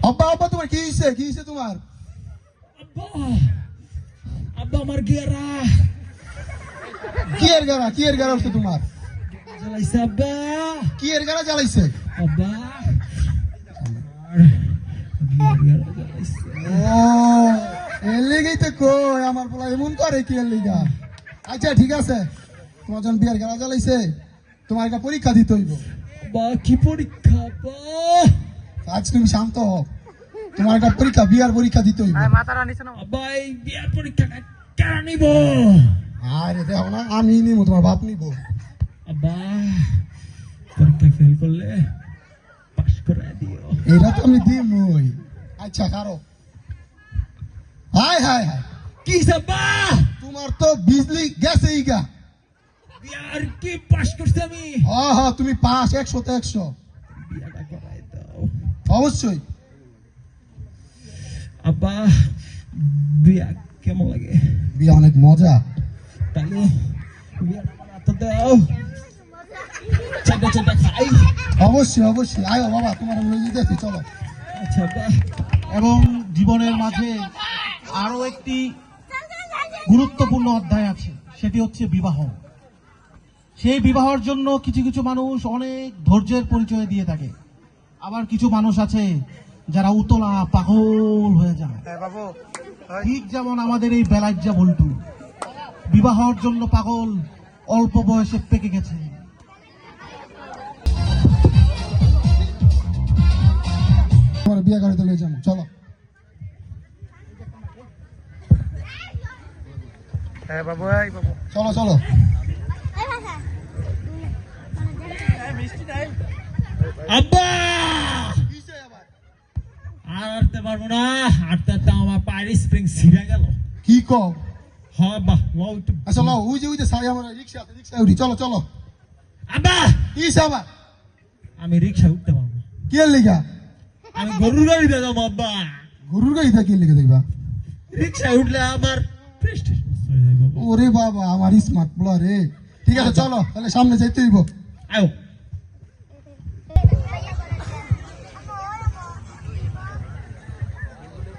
আব্বা আব্বা তোমার কি হইছে তোমার? আব্বা আব্বা আমার গেরা কি এর গারা হচ্ছে তোমার? জ্বালাইছে আব্বা। কি এর গারা জ্বালাইছে? আব্বা ও এর লেগেই তো কই আমার বলা এমন করে কি এর লিগা। আচ্ছা ঠিক আছে, তোমার যখন বিয়ার গারা জ্বালাইছে তোমার একটা পরীক্ষা দিতে হইব। আব্বা কি পরীক্ষা আব্বা? আজ তুমি শান্ত হও, তোমার একটা পরীক্ষা, বিয়ার পরীক্ষা দিতে হইব। আব্বা এই বিয়ার পরীক্ষাটা কেন নিব? আরে দেখো না, আমি নিব, তোমার বাপ নিব। আব্বা পরীক্ষা ফেল করলে পাস করে দিও। এটা তো আমি দিমই। আচ্ছা কারো হাই হাই হাই কি আব্বা তোমার তো বিজলি গেছে ইগা। বিয়ার কি পাস করছি আমি? হ্যাঁ তুমি পাস 100তে 100 বিয়াটা করাই দাও অবশ্যই। আব্বা বিয়া কেমন লাগে? বিয়া অনেক মজা। তাহলে বিয়াটা বানাতে দাও, চাটা খাই। অবশ্যই আয়ো বাবা, তোমার আমি লইয়ে দিতেছি, চলো। আচ্ছা আব্বা। এবং জীবনের মাঝে আরো একটি গুরুত্বপূর্ণ অধ্যায় আছে, সেটি হচ্ছে বিবাহ। সেই বিবাহের জন্য কিছু কিছু মানুষ অনেক ধৈর্যের পরিচয় দিয়ে থাকে, আবার কিছু মানুষ আছে যারা উতলা পাগল হয়ে যায়। ঠিক যেমন আমাদের এই বেলাজ্জা বল্টু বিবাহের জন্য পাগল, অল্প বয়সে পেকে গেছে। তোমার বিয়া করে লইয়ে যাবো, চলো। চলো চলো। আব্বা আর হাঁটতে পারবো না, হাঁটতে হাঁটতে আমার পায়ের স্প্রিং ছিঁড়ে গেল। কি কও? হ্যাঁ বাহ লও একটু। আচ্ছা লও, ওই যে সাই আমার রিক্সা উঠি, চলো চলো। আব্বা কি আবার? আমি রিক্সা উঠতে পারবো না। কি এর লিগা? আমি গরুর গাড়িতে যাবো আব্বা। গরুর গাড়িতে কি লিখে দেখবা? রিক্সায় উঠলে আমার প্রেস্টিজ নষ্ট হয়ে যাবে বাবা। ওরে বাবা আমার স্মার্ট বলা রে। ঠিক আছে চলো, তাহলে সামনে যাইতে হইব। আয়ো।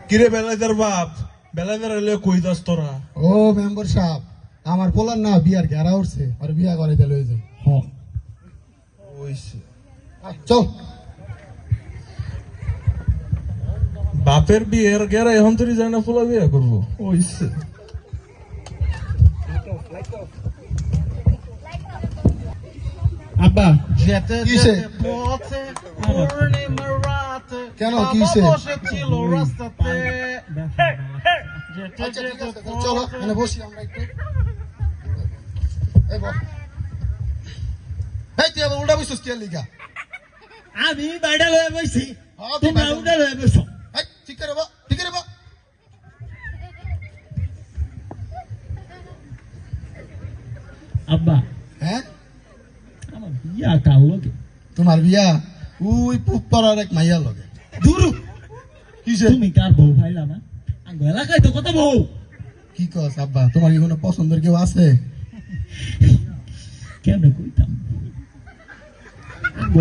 কিরে বেলাইদার বাপ, বেলাইদার এলে কই যাস তোরা? ও মেম্বার সাহেব, আমার পোলার না বিয়ার ঘেরা উঠছে, আর বিয়া করে দিলে লই যাই। ওইছে চল। বাপের বিয়ের গেরা এখন তুই যায় না, ফুলা বিয়ে করবো। ওইছে আব্বা যেতে কিসে? যেতে পথে পূর্ণিমার রাতে কেন, বাবা কিসে? বসেছিল রাস্তাতে। যেতে আচ্ছা ঠিক যেতে আছে, চলো মানে বসি আমরা একটু। এই বস। এই তুই আবার উল্টা বসছিস কি এর লিগা? আমি বাইরে লয়ে বইছি, হ্যাঁ, তো তুমি বাইরে- উল্টা লয়ে বইছো। এই ঠিক করে বা, ঠিক করে বা। আব্বা হ্যাঁ আমার বিয়া কাল লোকে। তোমার বিয়া ওই পুপারার এক মাইয়া লগে। দূরু কিসে? তুমি কার বউ ভাইলা না? আঙ্গ এলাকায় তো কত বউ। কি কস আব্বা, তোমার কি কোনো পছন্দের কেউ আছে? কেমনে কইতাম, আঙ্গ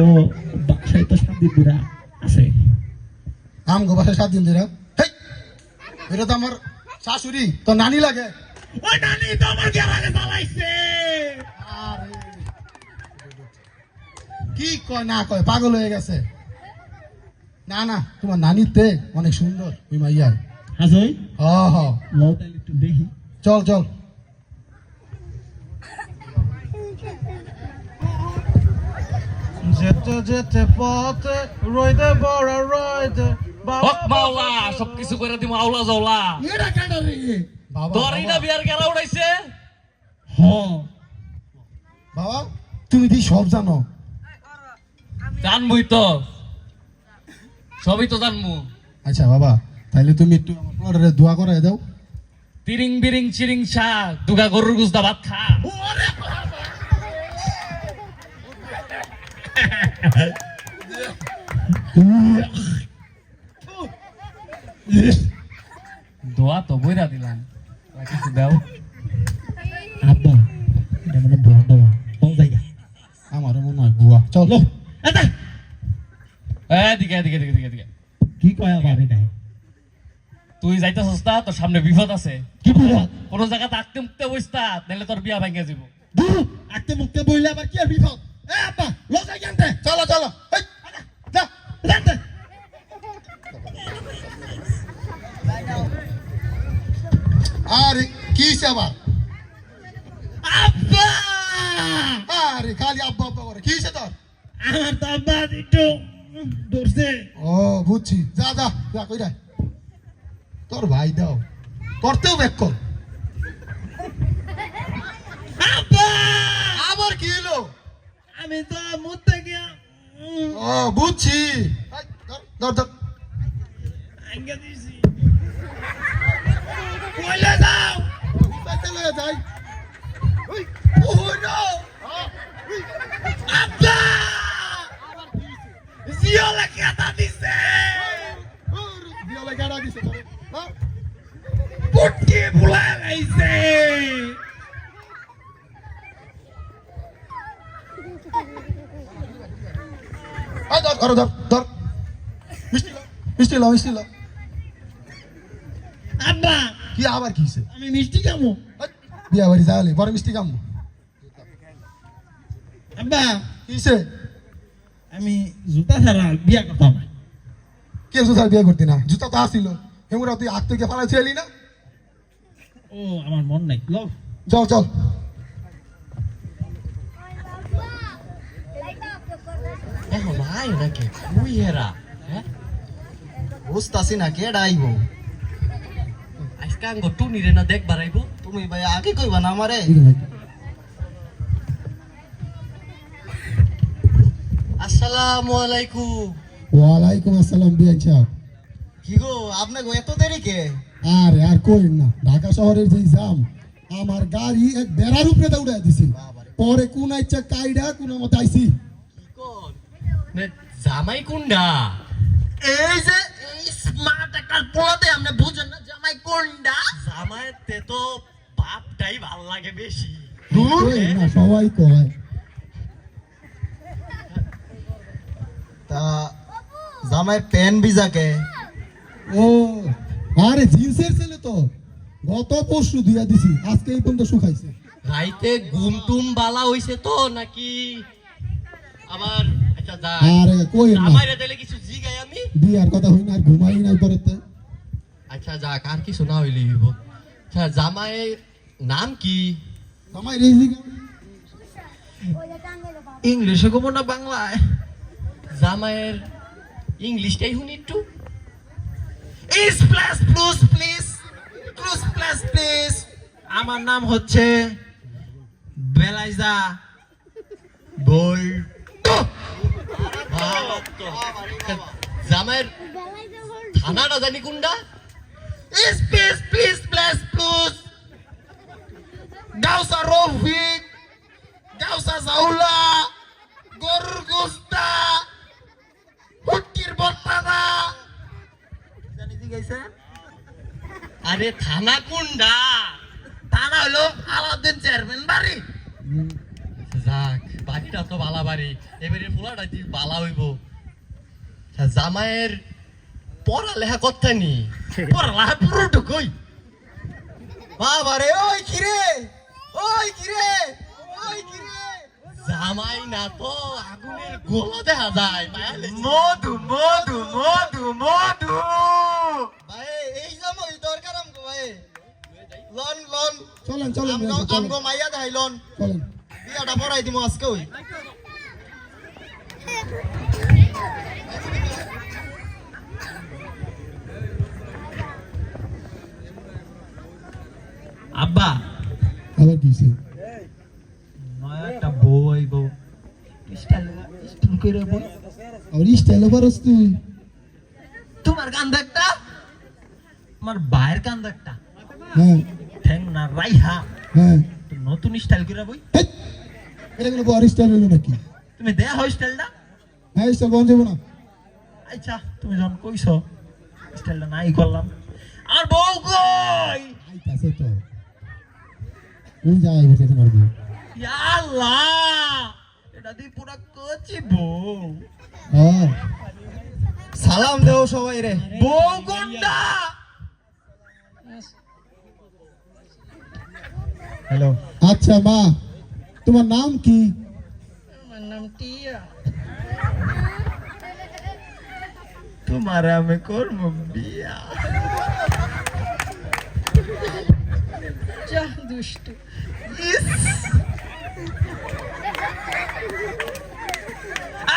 বাসায় তো শান্তি পুরা আছে। আমগো বাসায় 7 দিন ধরে। হেই, এটা তো আমার শাশুড়ি, তো নানি লাগে। ওই নানি তো আমার গেলাকে চালাইছে। আরে কি কয় না কয়, পাগল হয়ে গেছে। না না, তোমার নানিতে অনেক সুন্দর ওই মাইয়া। হাজই হ হ, লও তাইলে একটু দেখি। চল চল। যেতে যেতে পথে রইদে বড় রইদে হক মাওলা সবকিছু করে দিমু আওলা জাওলা। এটা কেন রে বাবা? দরি না বিয়ার গেরা উড়াইছে। হ বাবা তুমি দি সব জানো। জানমুই তো, সবই তো জানমু। আচ্ছা বাবা, তাইলে তুমি একটু আমার পোলারে দোয়া করায় দাও। তিরিং বিরিং চিরিং শা দুগা গরুর গুস্তা ভাত খা। দোয়া তো বইরা দিলাম, আর কিছু দাও। আব্বা এটা মানে বড় দেওয়া কোন জায়গা? আমারও মনে হয় বুয়া। চলো এদিকে এদিকে এদিকে এদিকে এদিকে। কি কয় আবার এটাই তুই যাইতেছস না তোর সামনে বিপদ আছে কি বিপদ? কোন জায়গা থাকতে মুক্তে বসতা নাহলে তোর বিয়া ভাঙিয়ে যাব দূর আটতে মুখতে বইলে আবার কি আর বিপদ এ আব্বা লজাই জানতে চলো চলো এই, যা। জানতে আরে কি হইছে আবার আব্বা আরে খালি আব্বা আব্বা করে কি হইছে তোর আমার তো আব্বা একটু ধরছে ও বুঝছি যা যা যা কই রে তোর ভাই দাও করতেও ব্যাক কর আব্বা আবার কি হলো আমি তো মুতে গিয়া ও বুঝছি এই, ধর ধর ধর আঙ্গা দিছি কইলে যাও বাইতে লয়ে যাই ওই ও নো আব্বা জিওলা কেটা দিছে বিয়ালে গাড়া দিছে তোরে হ্যাঁ পুটকি বুলা গাইছে আয় ধর ধর ধর ধর মিষ্টি লাও মিষ্টি লাও আব্বা কি আবার কি হইছে আমি মিষ্টি খামু এই, বিয়া বাড়ি যাওয়ালে বড় মিষ্টি কাম আব্বা কি হইছে আমি জুতা ছাড়া বিয়া করতাম না কে জুতার বিয়ে করতি না জুতা তো আসিল হেমুরা তুই হাত থেকে ফালাই ছেলি না ও আমার মন নাই লও চল চল এখন আয় নাকি তুই হেরা হ্যাঁ বুঝতাছি না কে ডাইব আজকে আঙ্গ টুনি রে না দেখবার আইব তুমি ভাই আগে কইবা না আমারে আসসালামু আলাইকুম ওয়ালাইকুম আসসালাম বিয়ান সাহেব কি গো আপনি গো এত দেরি কে আরে আর কই না ঢাকা শহরের যে জাম আমার গাড়ি এক বেড়ার উপরে দৌড়া দিছি পরে কোন ইচ্ছা কাইডা কোন মত আইছি কোন জামাই কুন্ডা এই যে এই স্মার্ট একটা পোলাতে আপনি বুঝেন না জামাই কোনডা জামাইতে তো বাপটাই ভাল লাগে বেশি কই না সবাই কয় তা জামাই পেন বিজাকে ও আরে জিন্সের ছেলে তো গত পরশু দিয়া দিছি আজকে এই পর্যন্ত শুকাইছে রাইতে ঘুম টুম বালা হইছে তো নাকি আবার আচ্ছা যা আরে কই না জামাইরে দিলে কিছু জিগাই আমি বিয়ার কথা হই না আর ঘুমাই নাই পরেতে আচ্ছা যা কার কিছু না হইলি হইব আচ্ছা জামাইয়ের নাম কি আমায় রেজি ইংলিশে কব না বাংলায় জামাইয়ের ইংলিশটাই শুনি একটু ইস প্লাস প্লুস প্লিজ প্লুস প্লাস প্লিজ আমার নাম হচ্ছে বেলাইজা বল জামাইয়ের থানাটা জানি কোনটা ইস প্লিজ প্লিজ প্লাস প্লুস গাউসা রফিক গাউসা জাউলা গরুর গোস্তা হুটকির বট্টাদা জানি জিগাইছে আরে থানা কোনটা থানা হলো আলাউদ্দিন চেয়ারম্যান বাড়ি যাক বাড়িটা তো বালা বাড়ি এবারে পোলাটা দি বালা হইব জামাইয়ের পড়ালেখা করতে নি পড়ালেখা পুরোটু কই বাবারে ওই কিরে ওই কিরে ওই কিরে জামাই না তো আগুনের গোলা দেখা যায় মধু মধু মধু মধু ভাই এই জামাই দরকার আমগো ভাই লন লন চলেন চলেন বিয়ান সাহেব, চলেন আমগো মাইয়া দেখাই লন চলেন বিয়াটা পড়াই দিমু আজকে ওই আব্বা আবার কিছে নয়া একটা বউ আইব স্টাইল স্টাইল কইরা বই আর স্টাইল পারস তুই তোমার কান্দ একটা আমার বাইরের কান্দ একটা হ্যাঁ ঠ্যাং না রাইহা হ্যাঁ তো নতুন স্টাইল কইরা বই হেৎ, এটা কোনো বড় স্টাইল হলো নাকি তুমি দেয়া হয় স্টাইলটা হ্যাঁ স্টাইল বন্ধ যাবো না আচ্ছা তুমি যখন কইছো স্টাইলটা নাই করলাম আর বউ কই আইতাছে তো ওই যায় বসে তোমার বউ ইয়া আল্লাহ এটা দি পুরা কচি বউ হ্যাঁ সালাম দেও সবাই রে। বউ কোনটা? হ্যালো, আচ্ছা মা, তোমার নাম কি? তোমার আমি করব বিয়া। ইস!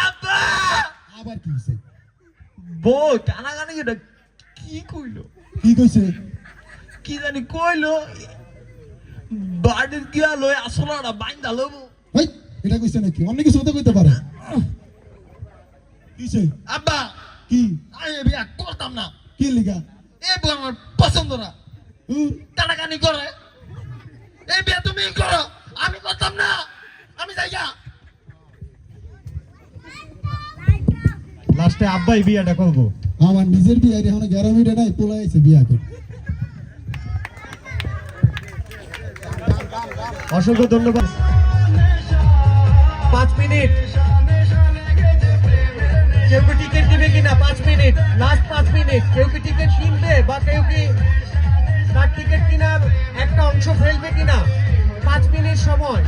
আব্বা! আবার কি হইছে? বউ টানাগানি এটা কি কইলো? কি কইছে? কি জানি কইলো, বাড়ির গিয়া লই আসলাটা বাইন্দা লব। ভাই এটা কইছে নাকি? অন্য কিছু হতে কইতে পারে। কিছে? আব্বা, কি? আমি এ বিয়া করতাম না। কি লিগা? এ বউ আমার পছন্দ না। টানাগানি করে। এই বিয়া তুমি করো, আমি করতাম না। আমি যাই গা। লাস্টে আব্বাই বিয়াটা করবো। আমার নিজের বিয়ে এখন 11 মিনিটে নাই, পোলা আইছে বিয়া করে। অসংখ্য ধন্যবাদ। 5 মিনিট, কেউ কি টিকিট দিবে কিনা? 5 মিনিট, লাস্ট 5 মিনিট। কেউ কি টিকিট কিনবে বা কেউ কি তার টিকিট কিনার একটা অংশ ফেলবে কিনা? 5 মিনিট সময়।